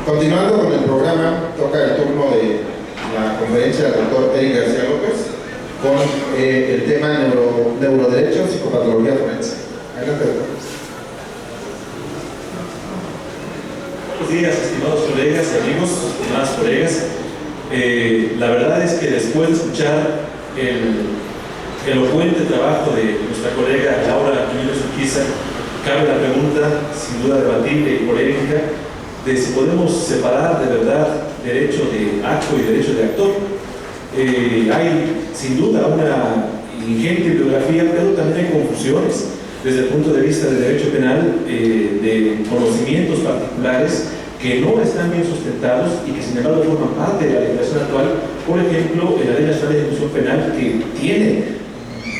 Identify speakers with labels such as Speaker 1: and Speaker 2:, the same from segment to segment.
Speaker 1: Continuando con el programa, toca el turno de la conferencia del doctor Eric García López con el tema neuroderecho, psicopatología forense. Adelante, doctor.
Speaker 2: Buenos días, estimados colegas y amigos, estimadas colegas. La verdad es que después de escuchar el elocuente trabajo de nuestra colega Laura Quiñones Urquiza, cabe la pregunta, sin duda debatible y polémica, de si podemos separar de verdad derecho de acto y derecho de actor. Hay sin duda una ingente bibliografía, pero también hay confusiones desde el punto de vista del derecho penal, de conocimientos particulares que no están bien sustentados y que sin embargo forman parte de la legislación actual. Por ejemplo, en la Ley Nacional de Ejecución Penal, que tiene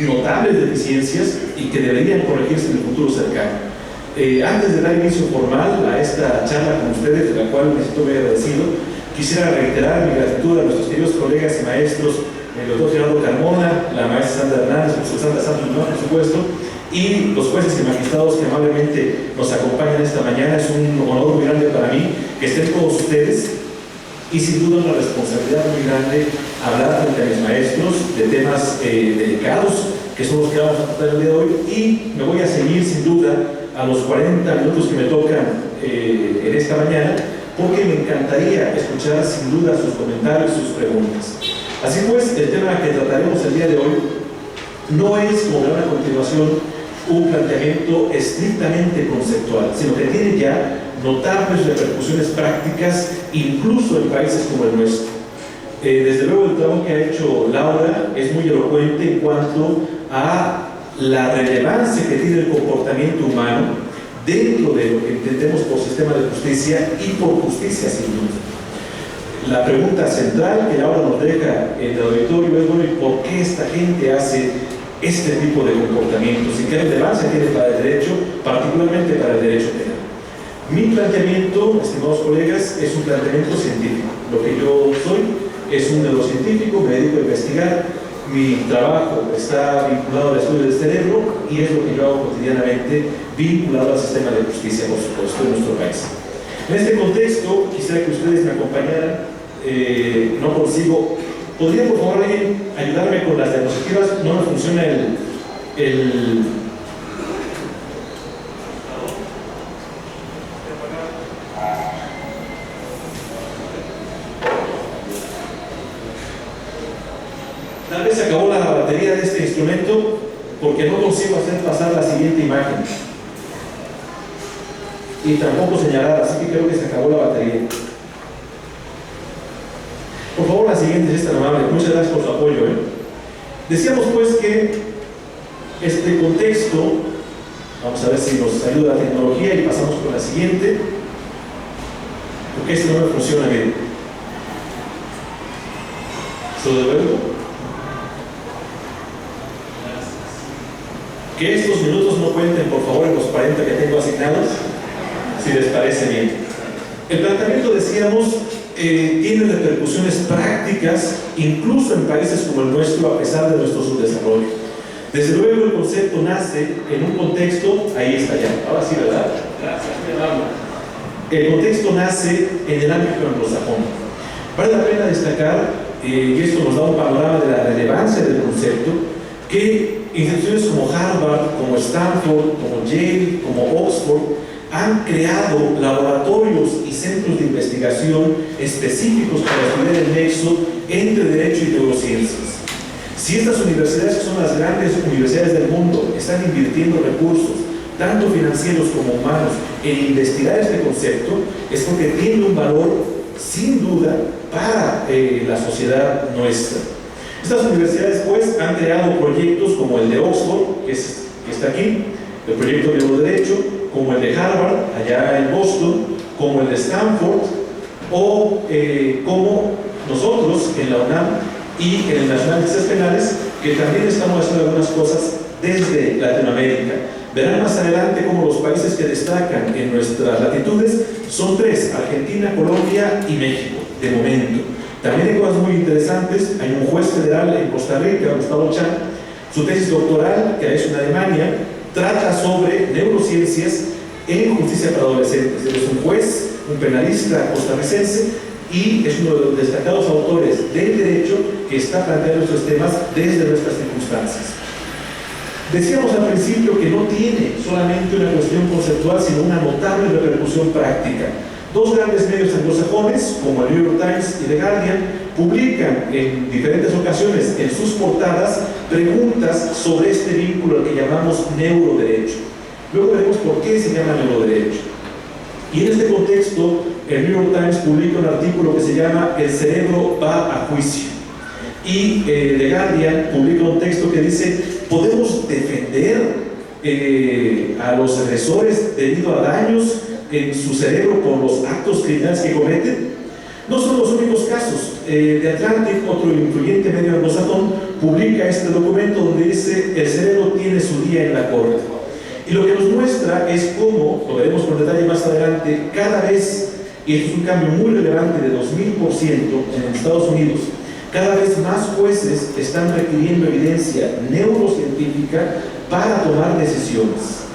Speaker 2: notables deficiencias y que deberían corregirse en el futuro cercano. Antes de dar inicio formal a esta charla con ustedes, de la cual me siento muy agradecido, quisiera reiterar mi gratitud a nuestros queridos colegas y maestros, el doctor Gerardo Carmona, la maestra Sandra Hernández, el profesor Sandra Santos, por supuesto, y los jueces y magistrados que amablemente nos acompañan esta mañana. Es un honor muy grande para mí que estén todos ustedes y sin duda una responsabilidad muy grande hablar frente a mis maestros de temas delicados, que son los que vamos a tratar el día de hoy, y me voy a seguir sin duda a los 40 minutos que me tocan en esta mañana, porque me encantaría escuchar sin duda sus comentarios y sus preguntas. Así pues, el tema que trataremos el día de hoy no es, como verán a continuación, un planteamiento estrictamente conceptual, sino que tiene ya notables repercusiones prácticas, incluso en países como el nuestro. Desde luego el trabajo que ha hecho Laura es muy elocuente en cuanto a la relevancia que tiene el comportamiento humano dentro de lo que entendemos por sistema de justicia y por justicia sin duda. La pregunta central que Laura nos deja en el auditorio es, bueno, ¿y por qué esta gente hace este tipo de comportamientos y qué relevancia tiene para el derecho, particularmente para el derecho penal? Mi planteamiento, estimados colegas, es un planteamiento científico. Lo que yo soy es un neurocientífico, me dedico a investigar. Mi trabajo está vinculado al estudio del cerebro y es lo que yo hago cotidianamente, vinculado al sistema de justicia, por supuesto, en nuestro país. En este contexto, quisiera que ustedes me acompañaran. No consigo. ¿Podría, por favor, alguien ayudarme con las diapositivas? No me funciona el... Tal vez se acabó la batería de este instrumento porque no consigo hacer pasar la siguiente imagen. Y tampoco señalar, así que creo que se acabó la batería. Por favor, la siguiente es esta amable. Muchas gracias por su apoyo. Decíamos pues que este contexto, vamos a ver si nos ayuda la tecnología y pasamos con la siguiente, porque este no me funciona bien. ¿Esto de luego? Que estos minutos no cuenten, por favor, en los 40 que tengo asignados, si les parece bien. El planteamiento, decíamos, tiene repercusiones prácticas, incluso en países como el nuestro, a pesar de nuestro subdesarrollo. Desde luego, el concepto nace en un contexto, ahí está ya, ahora sí, ¿verdad? Gracias, el contexto nace en el ámbito anglosajón. Vale la pena destacar, y esto nos da un panorama de la relevancia del concepto, que instituciones como Harvard, como Stanford, como Yale, como Oxford, han creado laboratorios y centros de investigación específicos para estudiar el nexo entre derecho y neurociencias. Si estas universidades, que son las grandes universidades del mundo, están invirtiendo recursos, tanto financieros como humanos, en investigar este concepto, es porque tiene un valor, sin duda, para la sociedad nuestra. Estas universidades, pues, han creado proyectos como el de Oxford, que está aquí, el proyecto de neuroderecho, como el de Harvard, allá en Boston, como el de Stanford, o como nosotros en la UNAM y en el Nacional de Ciencias Penales, que también estamos haciendo algunas cosas desde Latinoamérica. Verán más adelante cómo los países que destacan en nuestras latitudes son 3: Argentina, Colombia y México, de momento. También hay cosas muy interesantes. Hay un juez federal en Costa Rica, Gustavo Chan. Su tesis doctoral, que ha hecho en Alemania, trata sobre neurociencias en justicia para adolescentes. Él es un juez, un penalista costarricense y es uno de los destacados autores del derecho que está planteando estos temas desde nuestras circunstancias. Decíamos al principio que no tiene solamente una cuestión conceptual, sino una notable repercusión práctica. Dos grandes medios anglosajones, como el New York Times y The Guardian, publican en diferentes ocasiones en sus portadas preguntas sobre este vínculo al que llamamos neuroderecho. Luego veremos por qué se llama neuroderecho. Y en este contexto, el New York Times publica un artículo que se llama "El cerebro va a juicio". Y The Guardian publica un texto que dice: ¿podemos defender a los agresores debido a daños en su cerebro por los actos criminales que cometen? No son los únicos casos. The Atlantic, otro influyente medio anglosajón, publica este documento donde dice: el cerebro tiene su día en la corte. Y lo que nos muestra es cómo, lo veremos con detalle más adelante, cada vez, y esto es un cambio muy relevante de 2000% en Estados Unidos, cada vez más jueces están requiriendo evidencia neurocientífica para tomar decisiones.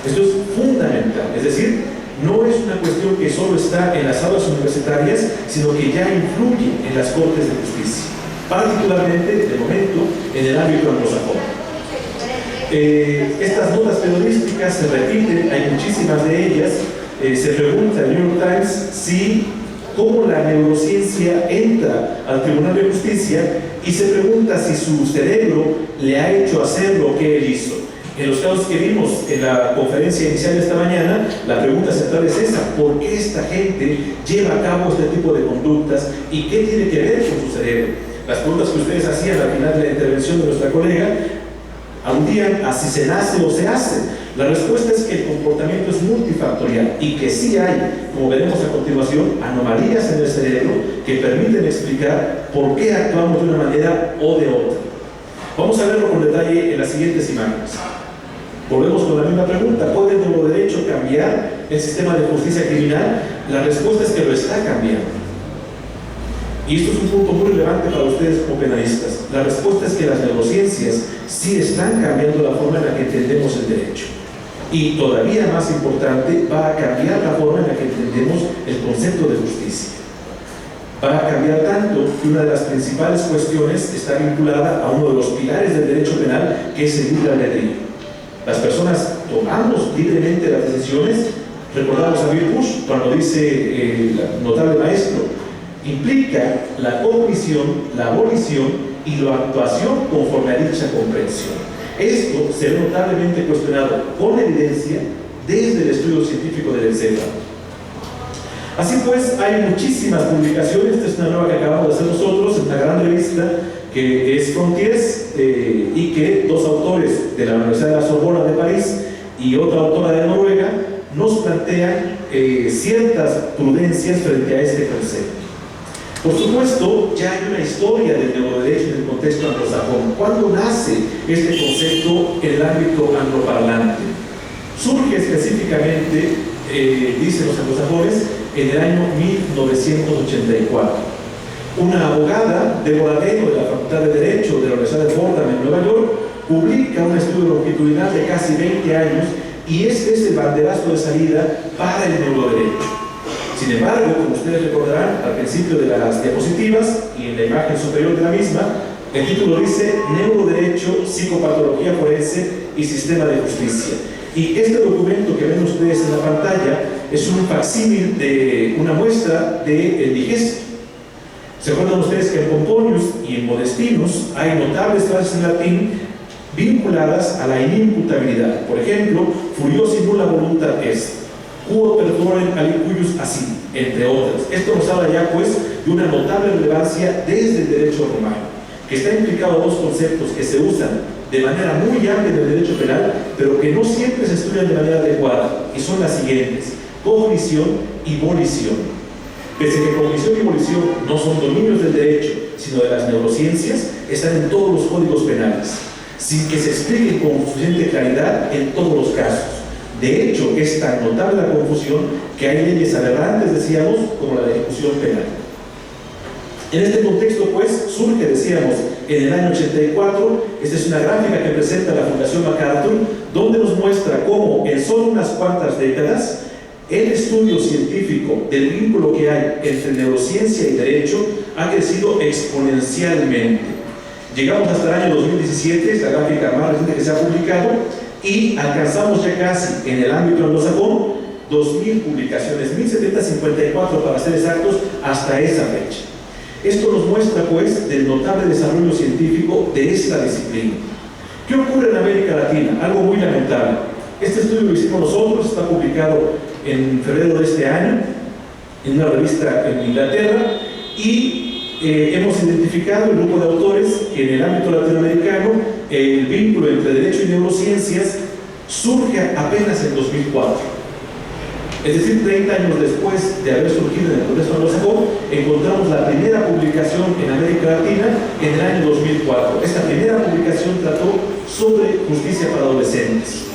Speaker 2: Esto es fundamental, es decir, no es una cuestión que solo está en las aulas universitarias, sino que ya influye en las cortes de justicia, particularmente, de momento, en el ámbito anglosajón. Estas notas periodísticas se repiten, hay muchísimas de ellas. Se pregunta el New York Times cómo la neurociencia entra al Tribunal de Justicia y se pregunta si su cerebro le ha hecho hacer lo que él hizo. En los casos que vimos en la conferencia inicial de esta mañana, la pregunta central es esa: ¿por qué esta gente lleva a cabo este tipo de conductas y qué tiene que ver con su cerebro? Las preguntas que ustedes hacían al final de la intervención de nuestra colega aludían a si se nace o se hace. La respuesta es que el comportamiento es multifactorial y que sí hay, como veremos a continuación, anomalías en el cerebro que permiten explicar por qué actuamos de una manera o de otra. Vamos a verlo con detalle en las siguientes imágenes. Volvemos con la misma pregunta: ¿puede el neuroderecho cambiar el sistema de justicia criminal? La respuesta es que lo está cambiando. Y esto es un punto muy relevante para ustedes como penalistas. La respuesta es que las neurociencias sí están cambiando la forma en la que entendemos el derecho. Y todavía más importante, va a cambiar la forma en la que entendemos el concepto de justicia. Va a cambiar tanto que una de las principales cuestiones está vinculada a uno de los pilares del derecho penal, que es el libre albedrío. Las personas tomamos libremente las decisiones. Recordamos a Bill Bush cuando dice el notable maestro: implica la cognición, la abolición y la actuación conforme a dicha comprensión. Esto se ve notablemente cuestionado con evidencia desde el estudio científico del encéfalo. Así pues, hay muchísimas publicaciones. Esta es una nueva que acabamos de hacer nosotros en una gran revista que es Frontiers, y que dos autores de la Universidad de la Sorbona de París y otra autora de Noruega nos plantean ciertas prudencias frente a este concepto. Por supuesto, ya hay una historia del neuroderecho en el contexto anglosajón. ¿Cuándo nace este concepto en el ámbito angloparlante? Surge específicamente, dicen los anglosajones, en el año 1984. Una abogada, Deborah Deno, de la Facultad de Derecho de la Universidad de Fordham en Nueva York, publica un estudio longitudinal de casi 20 años, y este es el banderazo de salida para el neuroderecho. Sin embargo, como ustedes recordarán al principio de las diapositivas y en la imagen superior de la misma, el título dice Neuroderecho, Psicopatología Forense y Sistema de Justicia. Y este documento que ven ustedes en la pantalla es un facsímil de una muestra del Digest. ¿Se acuerdan ustedes que en Pomponius y en Modestinus hay notables frases en latín vinculadas a la inimputabilidad? Por ejemplo, furiosi nulla voluntat est, quod perforem alicuius assi, entre otras. Esto nos habla ya pues de una notable relevancia desde el derecho romano, que está implicado dos conceptos que se usan de manera muy amplia en el derecho penal, pero que no siempre se estudian de manera adecuada, y son las siguientes: cognición y volición. Pese a que cognición y volición no son dominios del derecho, sino de las neurociencias, están en todos los códigos penales, sin que se expliquen con suficiente claridad en todos los casos. De hecho, es tan notable la confusión que hay leyes aberrantes, decíamos, como la de ejecución penal. En este contexto, pues, surge, decíamos, en el año 84. Esta es una gráfica que presenta la Fundación MacArthur, donde nos muestra cómo en solo unas cuantas décadas el estudio científico del vínculo que hay entre neurociencia y derecho ha crecido exponencialmente. Llegamos hasta el año 2017, es la gráfica más reciente que se ha publicado, y alcanzamos ya casi en el ámbito anglosajón 2.000 publicaciones, 1.754 para ser exactos, hasta esa fecha. Esto nos muestra, pues, del notable desarrollo científico de esta disciplina. ¿Qué ocurre en América Latina? Algo muy lamentable. Este estudio lo hicimos nosotros, está publicado en febrero de este año, en una revista en Inglaterra, y hemos identificado el grupo de autores que en el ámbito latinoamericano el vínculo entre derecho y neurociencias surge apenas en 2004. Es decir, 30 años después de haber surgido en el contexto anglosajón, encontramos la primera publicación en América Latina en el año 2004. Esta primera publicación trató sobre justicia para adolescentes.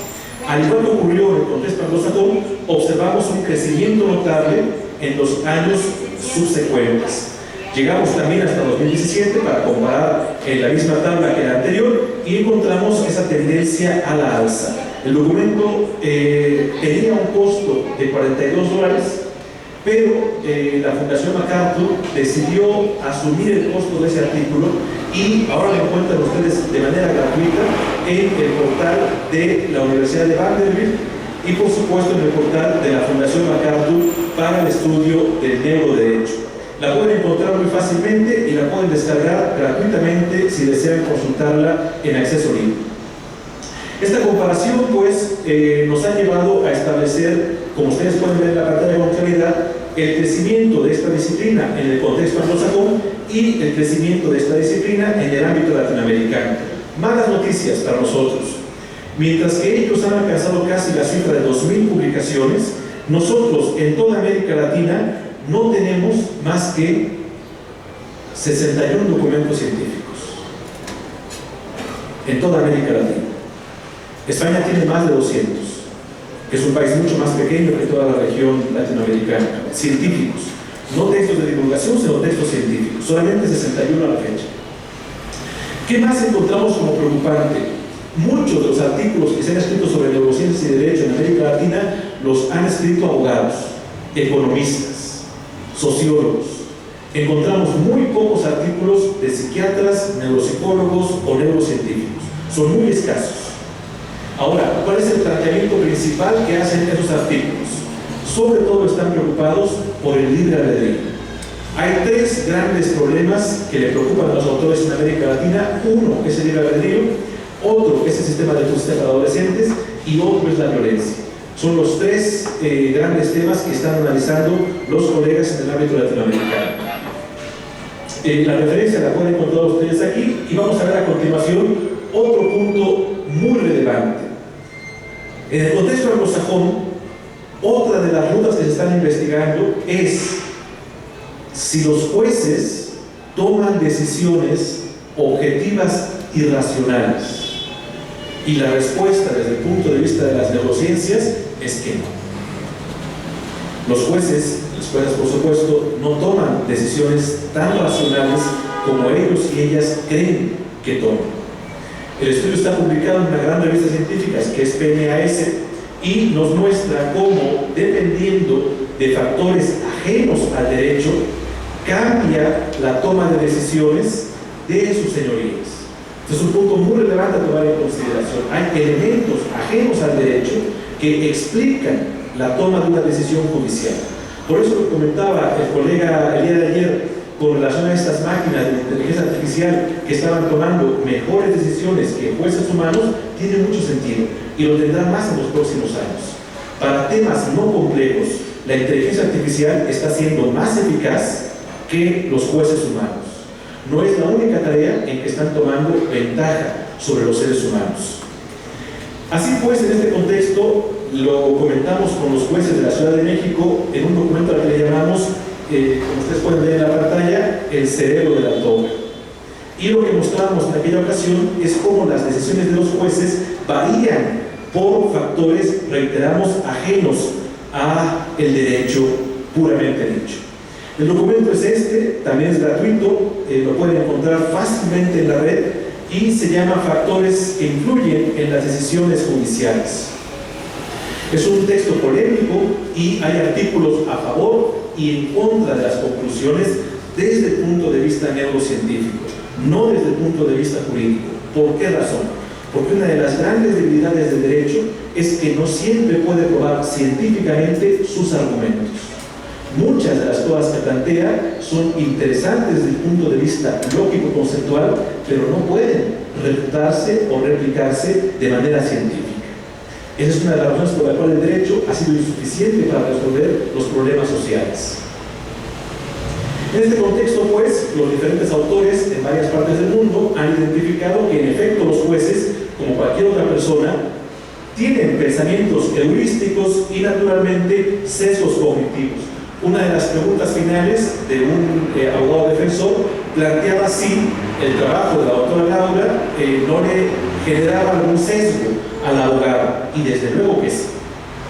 Speaker 2: Al igual que ocurrió en el contexto anglosajón, observamos un crecimiento notable en los años subsecuentes. Llegamos también hasta 2017 para comparar en la misma tabla que la anterior y encontramos esa tendencia a la alza. El documento tenía un costo de $42, pero la Fundación MacArthur decidió asumir el costo de ese artículo y ahora lo encuentran ustedes de manera gratuita en el portal de la Universidad de Vanderbilt y por supuesto en el portal de la Fundación MacArthur para el estudio del neuroderecho. La pueden encontrar muy fácilmente y la pueden descargar gratuitamente si desean consultarla en acceso libre. Esta comparación, pues, nos ha llevado a establecer, como ustedes pueden ver en la pantalla con claridad, el crecimiento de esta disciplina en el contexto anglosajón y el crecimiento de esta disciplina en el ámbito latinoamericano. Malas noticias para nosotros. Mientras que ellos han alcanzado casi la cifra de 2.000 publicaciones, nosotros en toda América Latina no tenemos más que 61 documentos científicos. En toda América Latina. España tiene más de 200, que es un país mucho más pequeño que toda la región latinoamericana. Científicos, no textos de divulgación, sino textos científicos, solamente 61 a la fecha. ¿Qué más encontramos como preocupante? Muchos de los artículos que se han escrito sobre neurociencias y derecho en América Latina los han escrito abogados, economistas, sociólogos. Encontramos muy pocos artículos de psiquiatras, neuropsicólogos o neurocientíficos. Son muy escasos. Ahora, ¿cuál es el planteamiento principal que hacen esos artículos? Sobre todo están preocupados por el libre albedrío. Hay tres grandes problemas que le preocupan a los autores en América Latina. Uno es el libre albedrío, otro es el sistema de justicia para adolescentes y otro es la violencia. Son los tres grandes temas que están analizando los colegas en el ámbito latinoamericano. La referencia la pueden encontrar ustedes aquí y vamos a ver a continuación otro punto muy relevante. En el contexto anglosajón, otra de las rutas que se están investigando es si los jueces toman decisiones objetivas y racionales. Y la respuesta desde el punto de vista de las neurociencias es que no. Los jueces, las juezas por supuesto, no toman decisiones tan racionales como ellos y ellas creen que toman. El estudio está publicado en una gran revista científica que es PNAS y nos muestra cómo, dependiendo de factores ajenos al derecho, cambia la toma de decisiones de sus señorías. Este es un punto muy relevante a tomar en consideración. Hay elementos ajenos al derecho que explican la toma de una decisión judicial. Por eso lo comentaba el colega el día de ayer con relación a estas máquinas de inteligencia artificial que estaban tomando mejores decisiones que jueces humanos, tiene mucho sentido y lo tendrán más en los próximos años. Para temas no complejos, la inteligencia artificial está siendo más eficaz que los jueces humanos. No es la única tarea en que están tomando ventaja sobre los seres humanos. Así pues, en este contexto, lo comentamos con los jueces de la Ciudad de México en un documento al que le llamamos, como ustedes pueden ver en la pantalla, el cerebro del autógrafo. Y lo que mostramos en aquella ocasión es cómo las decisiones de los jueces varían por factores, reiteramos, ajenos a el derecho puramente dicho. El documento es este, también es gratuito, lo pueden encontrar fácilmente en la red y se llama Factores que influyen en las decisiones judiciales. Es un texto polémico y hay artículos a favor y en contra de las conclusiones desde el punto de vista neurocientífico, no desde el punto de vista jurídico. ¿Por qué razón? Porque una de las grandes debilidades del derecho es que no siempre puede probar científicamente sus argumentos. Muchas de las cosas que plantea son interesantes desde el punto de vista lógico-conceptual, pero no pueden refutarse o replicarse de manera científica. Esa es una de las razones por la cual el derecho ha sido insuficiente para resolver los problemas sociales. En este contexto, pues, los diferentes autores en varias partes del mundo han identificado que en efecto los jueces, como cualquier otra persona, tienen pensamientos heurísticos y naturalmente sesgos cognitivos. Una de las preguntas finales de un abogado defensor planteaba si el trabajo de la doctora Laura no le generaba algún sesgo al abogado, y desde luego que sí.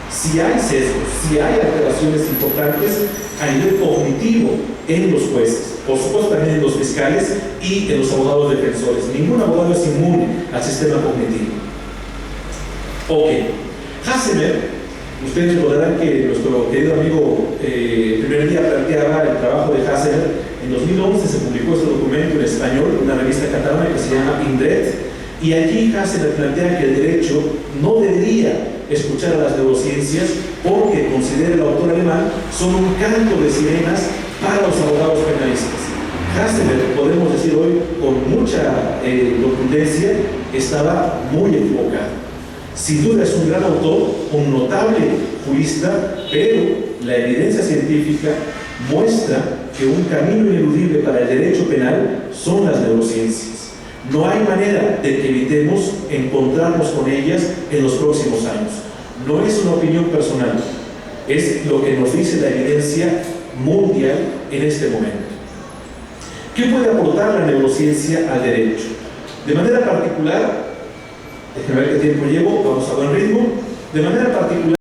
Speaker 2: Si hay sesgos, si hay alteraciones importantes a nivel cognitivo en los jueces, por supuesto también en los fiscales y en los abogados defensores. Ningún abogado es inmune al sistema cognitivo. Ok, Hassemer, ustedes recordarán que nuestro querido amigo el primer día planteaba el trabajo de Hassemer. En 2011 se publicó este documento en español, una revista catalana que se llama Indret, y allí Hassemer plantea que el derecho no debería escuchar a las neurociencias porque, considera el autor alemán, son un canto de sirenas para los abogados penalistas. Hassemer, podemos decir hoy con mucha contundencia, estaba muy equivocado. Sin duda es un gran autor, un notable jurista, pero la evidencia científica muestra que un camino ineludible para el derecho penal son las neurociencias. No hay manera de que evitemos encontrarnos con ellas en los próximos años. No es una opinión personal, es lo que nos dice la evidencia mundial en este momento. ¿Qué puede aportar la neurociencia al derecho? De manera particular, déjenme ver qué tiempo llevo, vamos a buen ritmo. De manera particular,